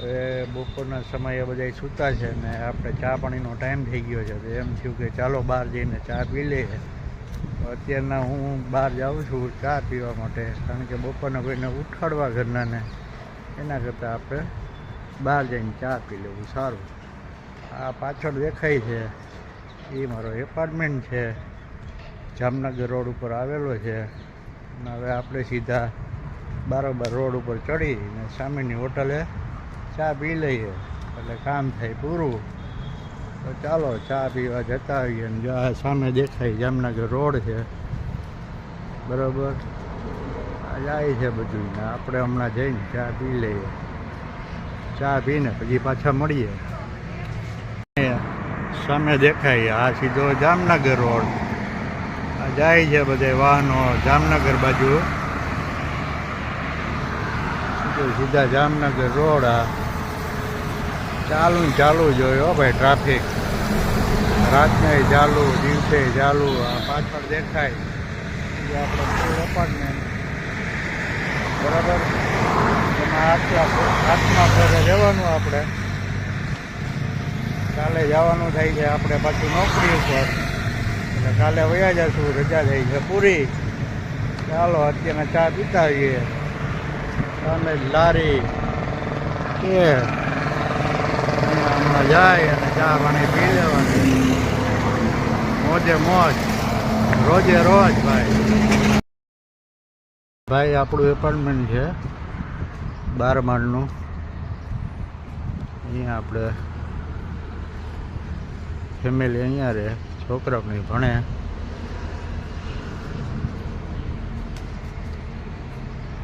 એ બપોરના સમયે બધા સૂતા છે ને આપણે ચા પાણીનો ટાઈમ થઈ ગયો છે તો એમ થયું કે ચાલો બહાર જઈને ચા પી લઈએ. અત્યારના હું બહાર જાઉં છું ચા પીવા માટે, કારણ કે બપોરના કોઈને ઉઠાડવા ઘરનાને એના કરતાં આપણે બહાર જઈને ચા પી લેવું સારું. આ પાછળ દેખાય છે એ મારો એપાર્ટમેન્ટ છે, જામનગર રોડ ઉપર આવેલો છે. અને હવે આપણે સીધા બારોબાર રોડ ઉપર ચડીને સામેની હોટલે ચા પી લઈએ એટલે કામ થાય પૂરું. તો ચાલો ચા પીવા જતા આવીએ. અને જો આ સામે દેખાય જામનગર રોડ છે, બરાબર આ જાય છે બધું. ને આપણે હમણાં જઈને ચા પી લઈએ. ચા પીને પછી પાછા મળીએ. સામે દેખાય આ સીધો જામનગર રોડ, આ જાય છે બધે વાહનો જામનગર બાજુ. સીધા જામનગર રોડ આ ચાલુ જોયો ભાઈ. ટ્રાફિક રાતને ચાલુ, દિવસે ચાલુ. આ પાછળ દેખાય એ આપણે ફૂલ એપાર્ટમેન્ટ, બરાબર. એમાં હાથમાં ફરે રહેવાનું. આપણે કાલે જવાનું થાય છે આપણે પાછું નોકરી ઉપર, એટલે કાલે વયા જશું, રજા થઈ છે પૂરી. ચાલો અત્યારના ચા પીતા આવીએ. સામે લારી કે હમણાં જાય અને ચા પાણી પી લેવાની. મોજે મોજ, રોજે રોજ ભાઈ. આપણું એપાર્ટમેન્ટ છે 12 માળનું. અહીંયા આપણે ફેમિલી અહીંયા રહે, છોકરાઓને ભણે.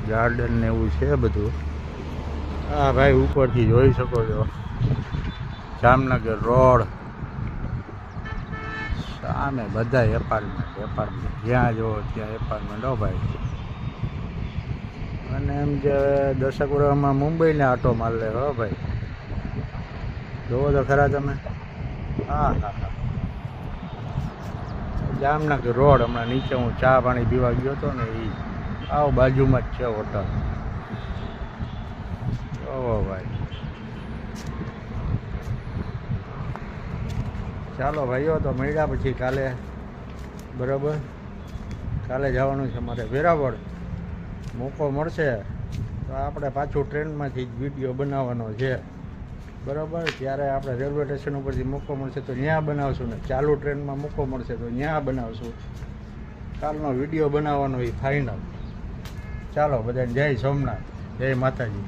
ગાર્ડન ને એવું છે બધું. હા ભાઈ, ઉપરથી જોઈ શકો છો જામનગર રોડ. સામે બધા એપાર્ટમેન્ટ જ્યાં જો ત્યાં એપાર્ટમેન્ટ. હો ભાઈ. અને એમ જે 10 વર્ષમાં મુંબઈને આટો માર લે. હો ભાઈ, જોવો તો ખરા તમે. હા જામનગર રોડ. હમણાં નીચે હું ચા પાણી પીવા ગયો હતો ને, એ આવ બાજુમાં જ છે હોટલ. ઓહો ભાઈ. ચાલો ભાઈઓ, તો મળ્યા પછી કાલે, બરાબર. કાલે જવાનું છે મારે વેરાવળ. મોકો મળશે તો આપણે પાછું ટ્રેનમાંથી જ વિડીયો બનાવવાનો છે, બરાબર. ત્યારે આપણે રેલવે સ્ટેશન ઉપરથી મોકો મળશે તો ત્યાં બનાવશું, ને ચાલુ ટ્રેનમાં મોકો મળશે તો ત્યાં બનાવશું. કાલનો વિડીયો બનાવવાનો એ ફાઇનલ. ચાલો બધાને જય સોમનાથ, જય માતાજી.